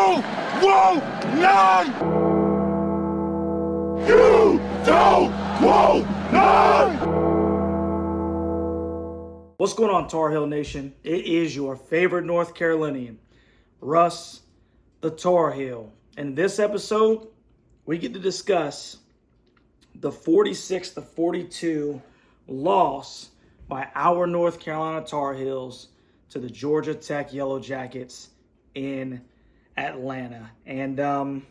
You won't learn! You won't learn! What's going on, Tar Heel Nation? It is your favorite North Carolinian, Russ the Tar Heel. And in this episode, we get to discuss the 46-42 loss by our North Carolina Tar Heels to the Georgia Tech Yellow Jackets in Atlanta. And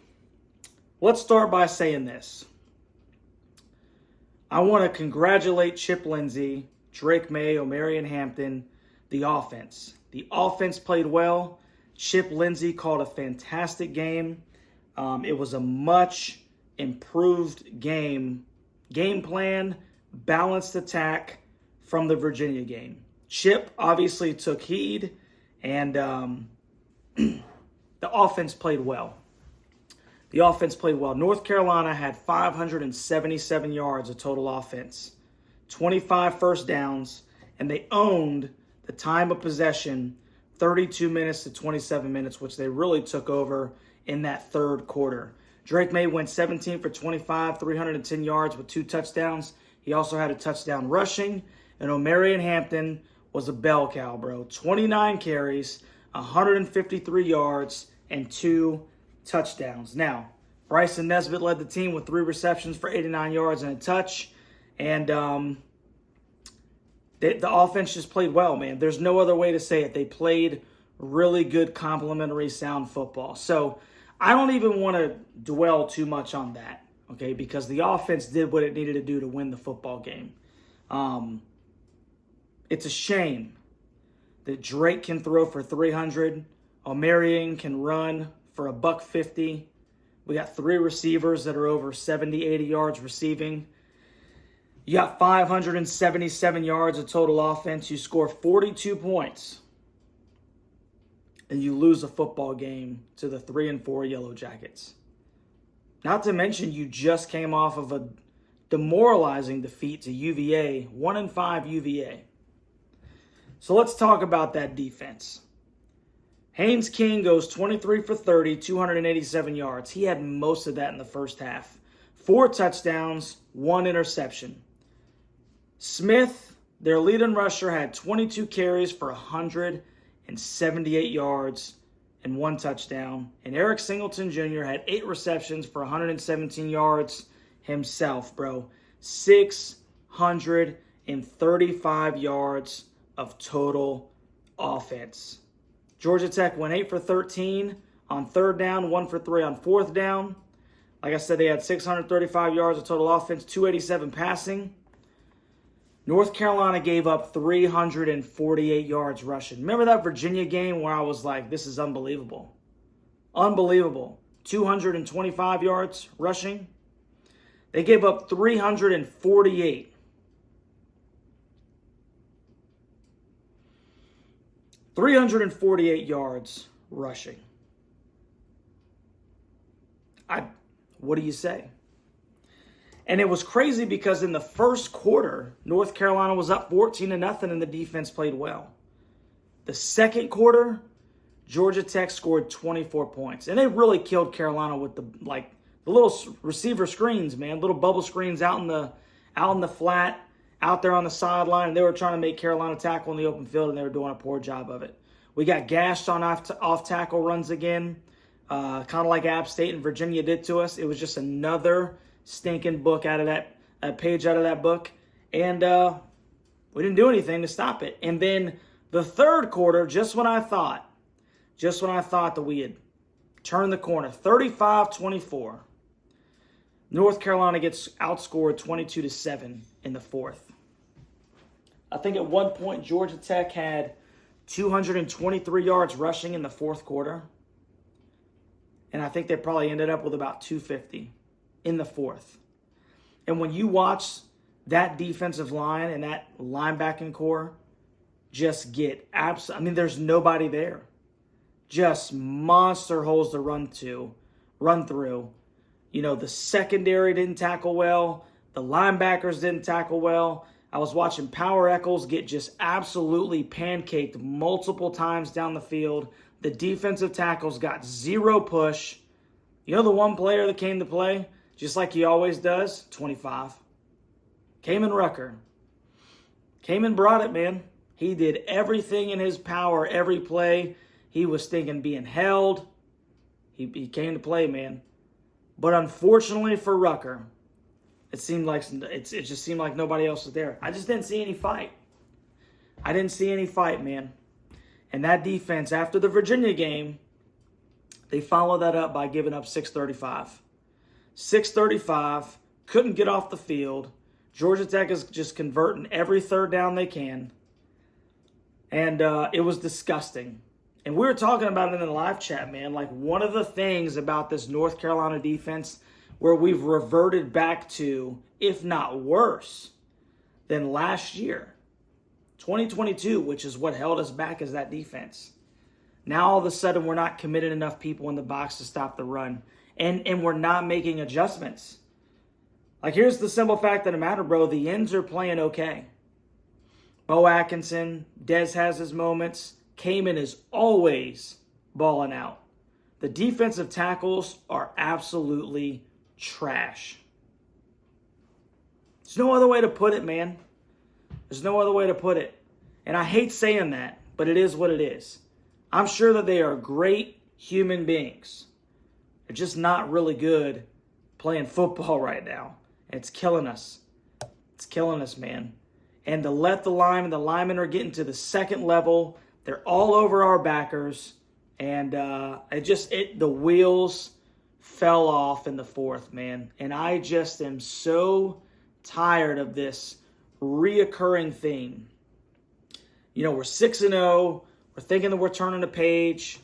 let's start by saying this. I want to congratulate Chip Lindsey, Drake May, Omarion Hampton, the offense. The offense played well. Chip Lindsey called a fantastic game. It was a much improved game plan, balanced attack from the Virginia game. Chip obviously took heed, and the offense played well. The offense played well. North Carolina had 577 yards of total offense, 25 first downs, and they owned the time of possession, 32 minutes to 27 minutes, which they really took over in that third quarter. Drake May went 17 for 25, 310 yards with 2 touchdowns. He also had a touchdown rushing, and Omarion Hampton was a bell cow, bro. 29 carries, 153 yards, and 2 touchdowns. Now, Bryson Nesbitt led the team with 3 receptions for 89 yards and a touch. And the offense just played well, man. There's no other way to say it. They played really good, complementary, sound football. So I don't even want to dwell too much on that, okay, because the offense did what it needed to do to win the football game. It's a shame that Drake can throw for 300. Omarion can run for $150. We got 3 receivers that are over 70, 80 yards receiving. You got 577 yards of total offense. You score 42 points. And you lose a football game to the 3-4 Yellow Jackets. Not to mention you just came off of a demoralizing defeat to UVA, 1-5 UVA. So let's talk about that defense. Haynes King goes 23 for 30, 287 yards. He had most of that in the first half. 4 touchdowns, 1 interception. Smith, their leading rusher, had 22 carries for 178 yards and 1 touchdown. And Eric Singleton Jr. had 8 receptions for 117 yards himself, bro. 635 yards of total offense. Georgia Tech went 8 for 13 on third down, 1 for 3 on fourth down. Like I said, they had 635 yards of total offense, 287 passing. North Carolina gave up 348 yards rushing. Remember that Virginia game where I was like, this is unbelievable. Unbelievable. 225 yards rushing. They gave up 348. 348 yards rushing. What do you say? And it was crazy because in the first quarter, North Carolina was up 14-0 and the defense played well. The second quarter, Georgia Tech scored 24 points. And they really killed Carolina with the little receiver screens, man. Little bubble screens out in the flat, out there on the sideline. And they were trying to make Carolina tackle in the open field, and they were doing a poor job of it. We got gashed on off tackle runs again, kind of like App State and Virginia did to us. It was just another stinking book out of that page out of that book, and we didn't do anything to stop it. And then the third quarter, just when I thought that we had turned the corner, 35-24, North Carolina gets outscored 22-7 in the fourth. I think at one point Georgia Tech had 223 yards rushing in the fourth quarter, and I think they probably ended up with about 250 in the fourth. And when you watch that defensive line and that linebacking core just get there's nobody there. Just monster holes to run through. You know, the secondary didn't tackle well. The linebackers didn't tackle well. I was watching Power Eccles get just absolutely pancaked multiple times down the field. The defensive tackles got zero push. You know the one player that came to play, just like he always does? 25. Kamen Rucker. Came and brought it, man. He did everything in his power, every play. He was thinking being held. He came to play, man. But unfortunately for Rucker, it just seemed like nobody else was there. I just didn't see any fight. I didn't see any fight, man. And that defense, after the Virginia game, they followed that up by giving up 635. 635, couldn't get off the field. Georgia Tech is just converting every third down they can. And it was disgusting. And we were talking about it in the live chat, man. Like, one of the things about this North Carolina defense where we've reverted back to, if not worse, than last year. 2022, which is what held us back, is that defense. Now, all of a sudden, we're not committed enough people in the box to stop the run. And we're not making adjustments. Like, here's the simple fact of the matter, bro. The ends are playing okay. Bo Atkinson, Dez has his moments. Kamen is always balling out. The defensive tackles are absolutely trash. There's no other way to put it, man. There's no other way to put it. And I hate saying that, but it is what it is. I'm sure that they are great human beings. They're just not really good playing football right now. It's killing us. It's killing us, man. And to let the linemen are getting to the second level. They're all over our backers. And the wheels fell off in the fourth, man. And I just am so tired of this reoccurring theme. You know, we're 6-0. We're thinking that we're turning the page.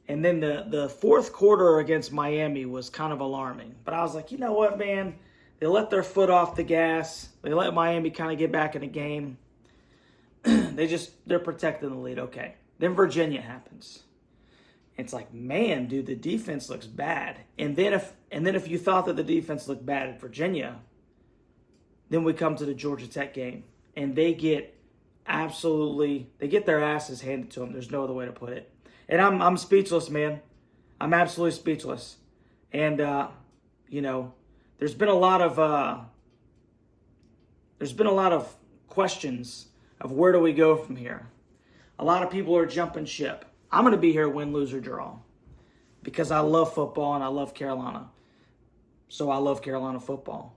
And then the fourth quarter against Miami was kind of alarming. But I was like, you know what, man? They let their foot off the gas. They let Miami kind of get back in the game. They're protecting the lead. Okay. Then Virginia happens. It's like, man, dude, the defense looks bad. And then if you thought that the defense looked bad at Virginia, then we come to the Georgia Tech game. And they get their asses handed to them. There's no other way to put it. And I'm speechless, man. I'm absolutely speechless. And there's been a lot of questions of where do we go from here. A lot of people are jumping ship. I'm going to be here win, lose, or draw because I love football and I love Carolina. So I love Carolina football.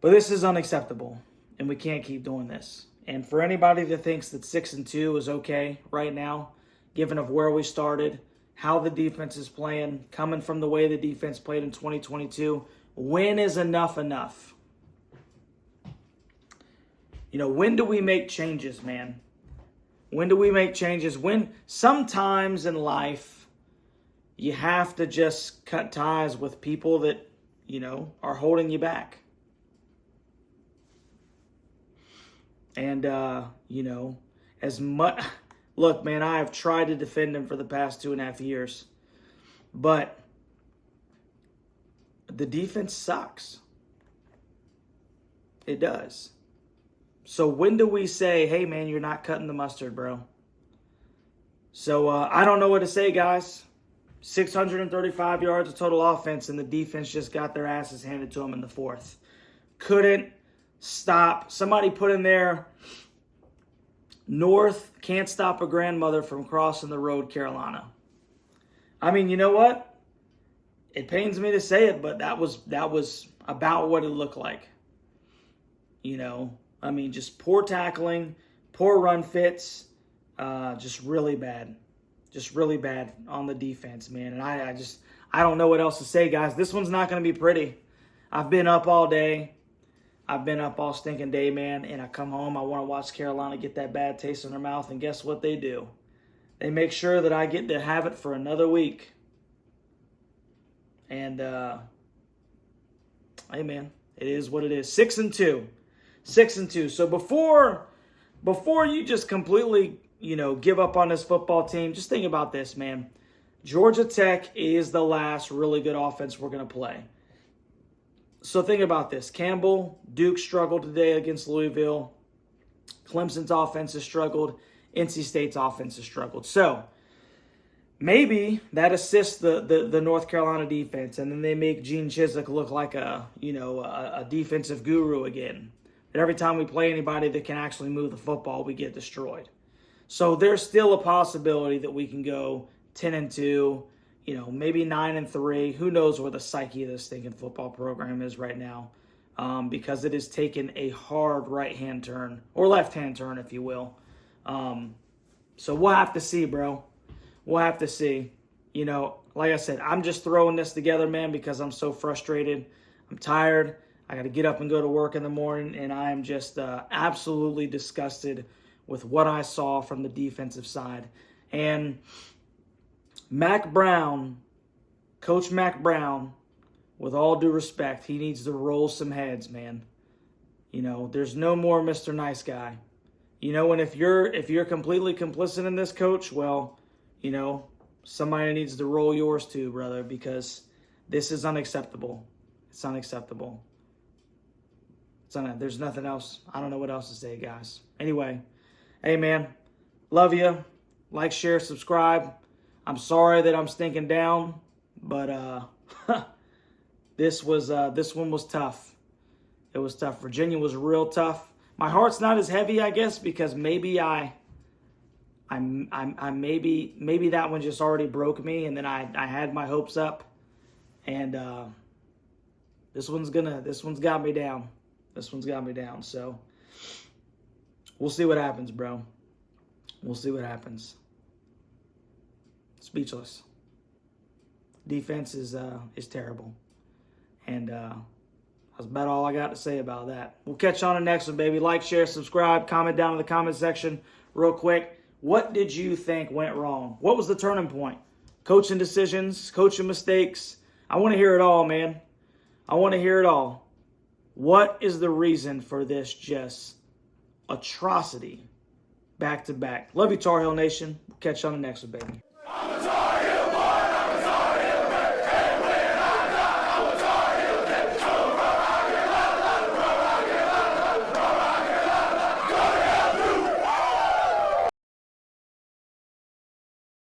But this is unacceptable, and we can't keep doing this. And for anybody that thinks that 6-2 is okay right now, given of where we started, how the defense is playing, coming from the way the defense played in 2022, when is enough? You know, when do we make changes, man? When do we make changes? When sometimes in life, you have to just cut ties with people that, are holding you back. And, as much... Look, man, I have tried to defend him for the past 2.5 years. But the defense sucks. It does. So when do we say, hey, man, you're not cutting the mustard, bro? So I don't know what to say, guys. 635 yards of total offense, and the defense just got their asses handed to them in the fourth. Couldn't stop. Somebody put in there, North can't stop a grandmother from crossing the road, Carolina. I mean, you know what? It pains me to say it, but that was about what it looked like. Just poor tackling, poor run fits, just really bad. Just really bad on the defense, man. And I don't know what else to say, guys. This one's not going to be pretty. I've been up all day. I've been up all stinking day, man, and I come home, I want to watch Carolina get that bad taste in their mouth, and guess what they do? They make sure that I get to have it for another week. And, hey, man, it is what it is. 6-2. 6-2. So before you just completely, give up on this football team, just think about this, man. Georgia Tech is the last really good offense we're going to play. So think about this. Campbell, Duke struggled today against Louisville. Clemson's offense has struggled. NC State's offense has struggled. So maybe that assists the North Carolina defense, and then they make Gene Chizik look like a defensive guru again. But every time we play anybody that can actually move the football, we get destroyed. So there's still a possibility that we can go 10-2, maybe 9-3. Who knows where the psyche of this stinking football program is right now, because it has taken a hard right-hand turn, or left-hand turn, if you will. So we'll have to see, bro. We'll have to see. Like I said, I'm just throwing this together, man, because I'm so frustrated. I'm tired. I got to get up and go to work in the morning, and I am just absolutely disgusted with what I saw from the defensive side. And Mac Brown, Coach Mac Brown, with all due respect, he needs to roll some heads, man. There's no more Mr. Nice Guy. And if you're completely complicit in this, Coach, well, somebody needs to roll yours too, brother, because this is unacceptable. It's unacceptable. There's nothing else. I don't know what else to say, guys. Anyway, hey, man, love you. Like, share, subscribe. I'm sorry that I'm stinking down, but this one was tough. It was tough. Virginia was real tough. My heart's not as heavy, I guess, because maybe maybe that one just already broke me, and then I had my hopes up, and this one's got me down. This one's got me down. So we'll see what happens, bro. We'll see what happens. Speechless. Defense is terrible, and that's about all I got to say about that. We'll catch you on the next one, baby. Like, share, subscribe, comment down in the comment section real quick. What did you think went wrong? What was the turning point? Coaching decisions, coaching mistakes. I want to hear it all, man. I want to hear it all. What is the reason for this just atrocity back to back? Love you, Tar Heel Nation. We'll catch you on the next one, baby.